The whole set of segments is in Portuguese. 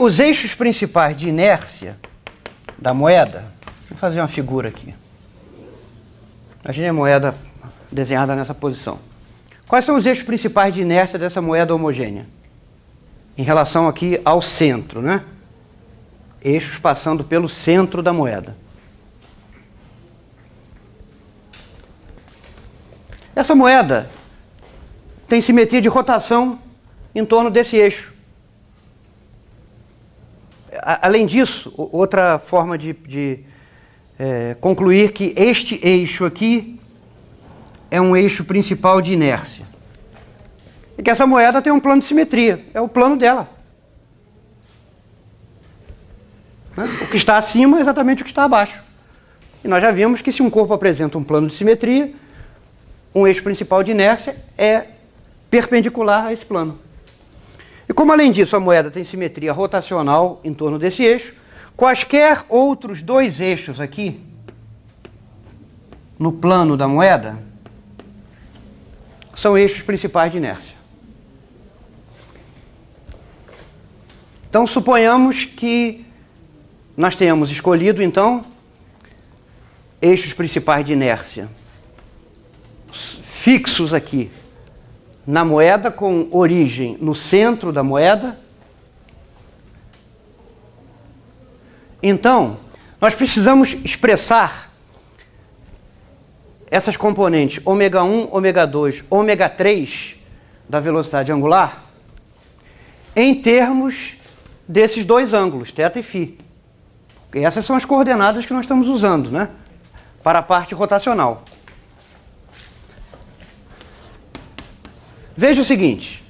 os eixos principais de inércia da moeda, vou fazer uma figura aqui. Imagine a moeda desenhada nessa posição. Quais são os eixos principais de inércia dessa moeda homogênea? Em relação aqui ao centro, né? Eixos passando pelo centro da moeda. Essa moeda tem simetria de rotação em torno desse eixo. Além disso, outra forma de concluir que este eixo aqui é um eixo principal de inércia. E que essa moeda tem um plano de simetria, é o plano dela. O que está acima é exatamente o que está abaixo. E nós já vimos que se um corpo apresenta um plano de simetria, um eixo principal de inércia é perpendicular a esse plano. E como, além disso, a moeda tem simetria rotacional em torno desse eixo, quaisquer outros dois eixos aqui, no plano da moeda, são eixos principais de inércia. Então, suponhamos que nós tenhamos escolhido, então, eixos principais de inércia fixos aqui na moeda, com origem no centro da moeda. Então, nós precisamos expressar essas componentes ômega 1, ômega 2, ômega 3 da velocidade angular em termos desses dois ângulos, θ e φ. E essas são as coordenadas que nós estamos usando, né, para a parte rotacional. Veja o seguinte.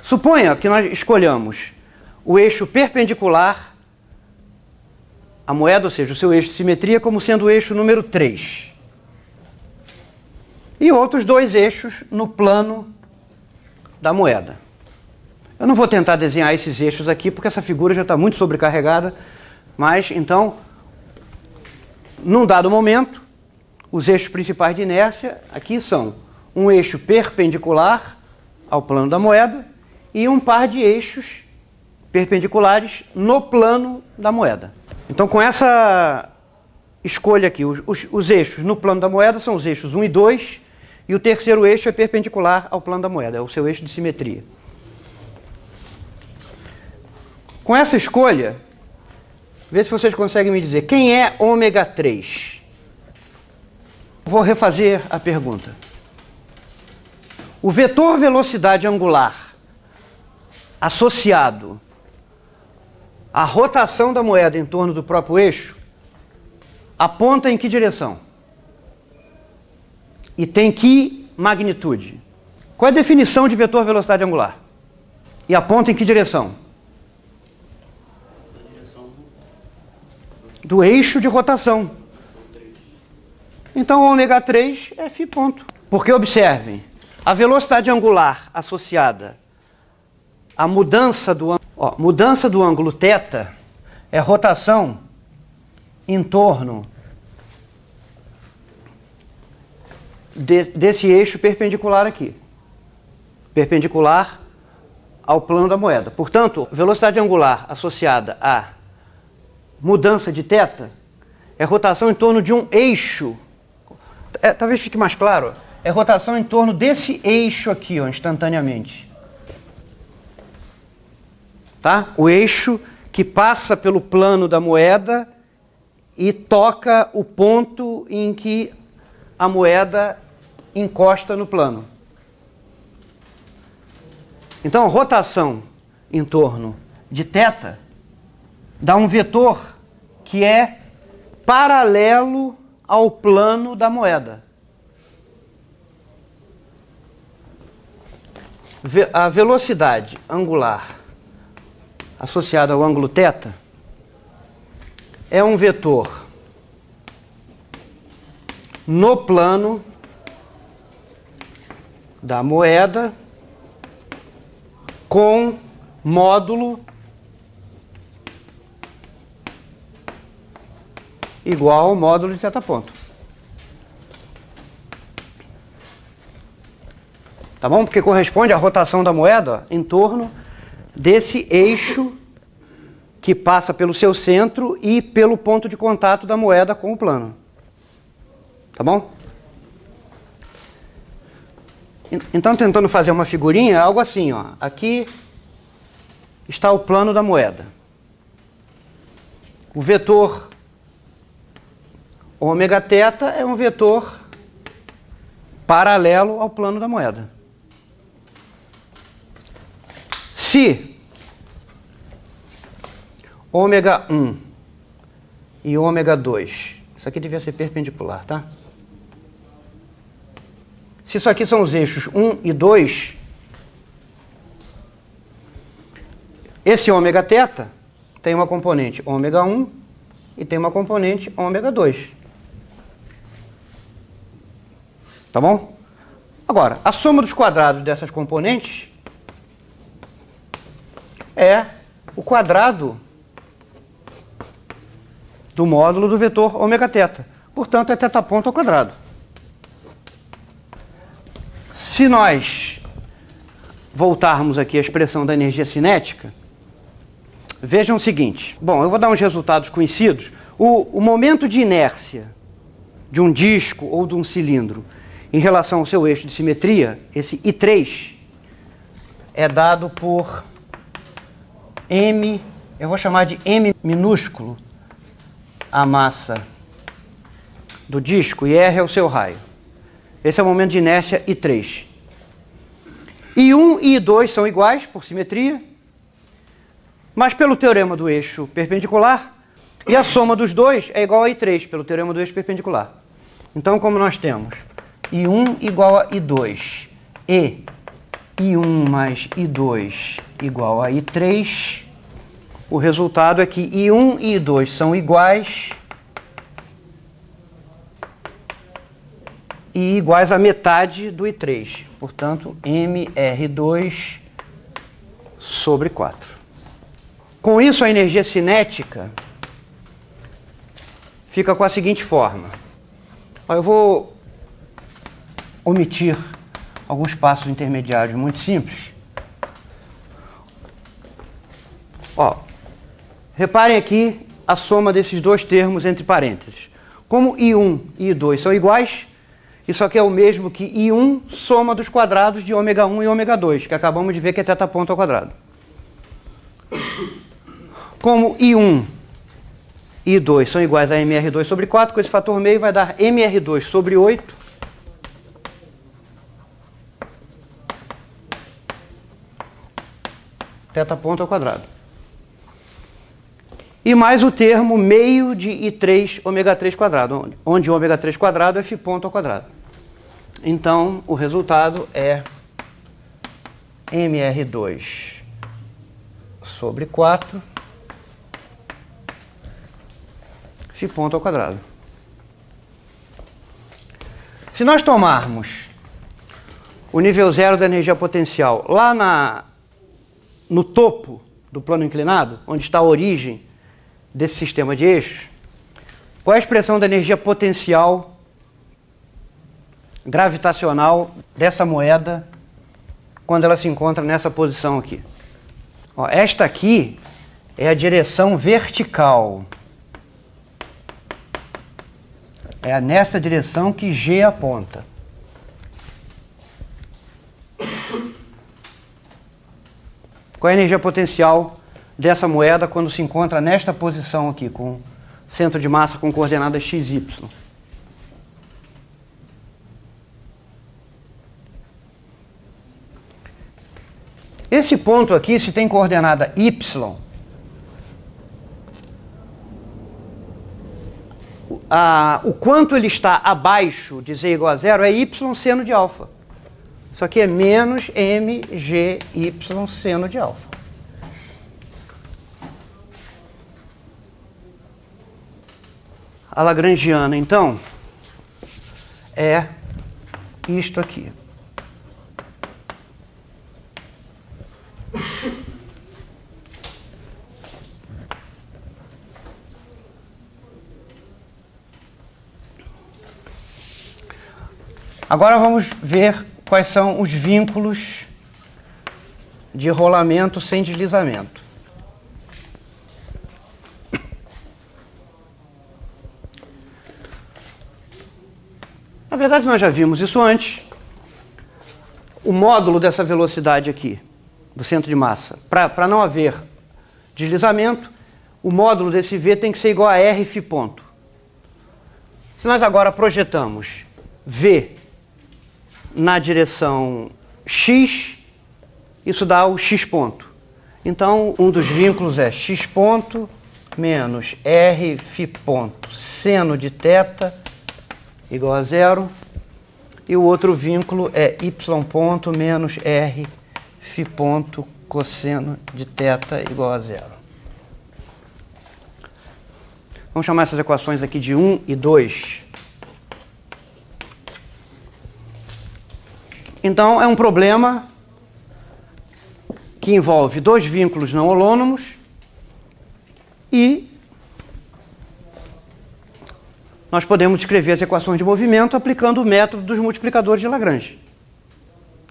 Suponha que nós escolhamos o eixo perpendicular à moeda, ou seja, o seu eixo de simetria, como sendo o eixo número 3. E outros dois eixos no plano da moeda. Eu não vou tentar desenhar esses eixos aqui, porque essa figura já está muito sobrecarregada, mas, então, num dado momento, os eixos principais de inércia aqui são um eixo perpendicular ao plano da moeda e um par de eixos perpendiculares no plano da moeda. Então, com essa escolha aqui, os eixos no plano da moeda são os eixos 1 e 2, e o terceiro eixo é perpendicular ao plano da moeda, é o seu eixo de simetria. Com essa escolha, vê se vocês conseguem me dizer quem é ômega 3. Vou refazer a pergunta. O vetor velocidade angular associado à rotação da moeda em torno do próprio eixo aponta em que direção? E tem que magnitude? Qual é a definição de vetor velocidade angular? E aponta em que direção? Do eixo de rotação. Então, ômega 3 é φ ponto. Porque, observem, a velocidade angular associada à mudança do ângulo θ é rotação em torno desse eixo perpendicular aqui. Perpendicular ao plano da moeda. Portanto, velocidade angular associada à mudança de θ é rotação em torno de um eixo. Talvez fique mais claro. É rotação em torno desse eixo aqui, ó, instantaneamente. Tá? O eixo que passa pelo plano da moeda e toca o ponto em que a moeda encosta no plano. Então, rotação em torno de θ dá um vetor que é paralelo ao plano da moeda. A velocidade angular associada ao ângulo θ é um vetor no plano da moeda com módulo igual ao módulo de θ ponto. Tá bom? Porque corresponde à rotação da moeda em torno desse eixo que passa pelo seu centro e pelo ponto de contato da moeda com o plano. Tá bom? Então, tentando fazer uma figurinha, é algo assim, ó. Aqui está o plano da moeda. O vetor ômega θ é um vetor paralelo ao plano da moeda. Se ômega 1 e ômega 2, isso aqui devia ser perpendicular, tá? Se isso aqui são os eixos 1 e 2, esse ômega θ tem uma componente ômega 1 e tem uma componente ômega 2. Tá bom? Agora, a soma dos quadrados dessas componentes é o quadrado do módulo do vetor ômega θ. Portanto, é θ ponto ao quadrado. Se nós voltarmos aqui à expressão da energia cinética, vejam o seguinte. Bom, eu vou dar uns resultados conhecidos. O momento de inércia de um disco ou de um cilindro em relação ao seu eixo de simetria, esse I3, é dado por M, eu vou chamar de M minúsculo, a massa do disco, e R é o seu raio. Esse é o momento de inércia I3. I1 e I2 são iguais por simetria, mas pelo teorema do eixo perpendicular, e a soma dos dois é igual a I3, pelo teorema do eixo perpendicular. Então, como nós temos I1 igual a I2 e I1 mais I2 igual a I3, o resultado é que I1 e I2 são iguais e iguais a metade do I3. Portanto, mR2 sobre 4. Com isso, a energia cinética fica com a seguinte forma. Eu vou omitir alguns passos intermediários muito simples. Ó, reparem aqui a soma desses dois termos entre parênteses. Como I1 e I2 são iguais, isso aqui é o mesmo que I1 soma dos quadrados de ômega 1 e ômega 2, que acabamos de ver que é θ ponto ao quadrado. Como I1 e I2 são iguais a mR2 sobre 4, com esse fator meio vai dar mR2 sobre 8, θ ponto ao quadrado. E mais o termo meio de I3 ômega 3 quadrado, onde ômega 3 quadrado é φ ponto ao quadrado. Então, o resultado é mR2 sobre 4 φ ponto ao quadrado. Se nós tomarmos o nível zero da energia potencial lá no topo do plano inclinado, onde está a origem desse sistema de eixos, qual é a expressão da energia potencial gravitacional dessa moeda quando ela se encontra nessa posição aqui? Ó, esta aqui é a direção vertical. É nessa direção que G aponta. Qual é a energia potencial dessa moeda quando se encontra nesta posição aqui, com centro de massa com coordenadas x, y? Esse ponto aqui, se tem coordenada y, o quanto ele está abaixo de z igual a zero é y seno de alfa. Isso aqui é menos mgy seno de alfa. A lagrangiana, então, é isto aqui. Agora vamos ver quais são os vínculos de rolamento sem deslizamento. Na verdade, nós já vimos isso antes. O módulo dessa velocidade aqui, do centro de massa, para não haver deslizamento, o módulo desse V tem que ser igual a R φ ponto. Se nós agora projetamos V na direção X, isso dá o X ponto. Então, um dos vínculos é X ponto menos R φ ponto seno de θ igual a zero. E o outro vínculo é Y ponto menos R φ ponto cosseno de θ igual a zero. Vamos chamar essas equações aqui de 1 e 2. Então, é um problema que envolve dois vínculos não holônomos e nós podemos descrever as equações de movimento aplicando o método dos multiplicadores de Lagrange.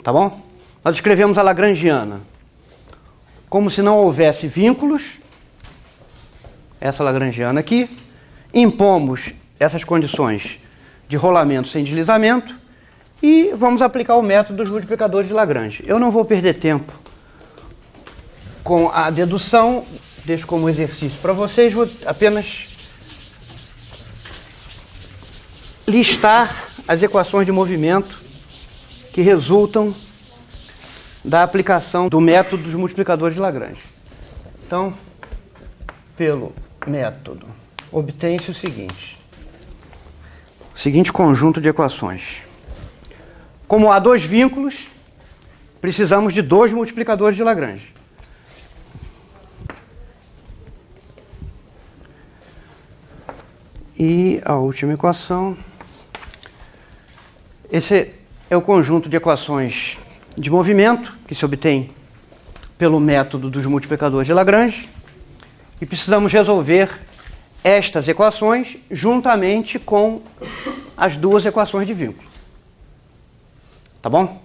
Tá bom? Nós escrevemos a lagrangiana como se não houvesse vínculos, essa lagrangiana aqui, impomos essas condições de rolamento sem deslizamento e vamos aplicar o método dos multiplicadores de Lagrange. Eu não vou perder tempo com a dedução, deixo como exercício para vocês, vou apenas listar as equações de movimento que resultam da aplicação do método dos multiplicadores de Lagrange. Então, pelo método, obtém-se o seguinte conjunto de equações. Como há dois vínculos, precisamos de dois multiplicadores de Lagrange. E a última equação, esse é o conjunto de equações de movimento que se obtém pelo método dos multiplicadores de Lagrange e precisamos resolver estas equações juntamente com as duas equações de vínculo. Tá bom?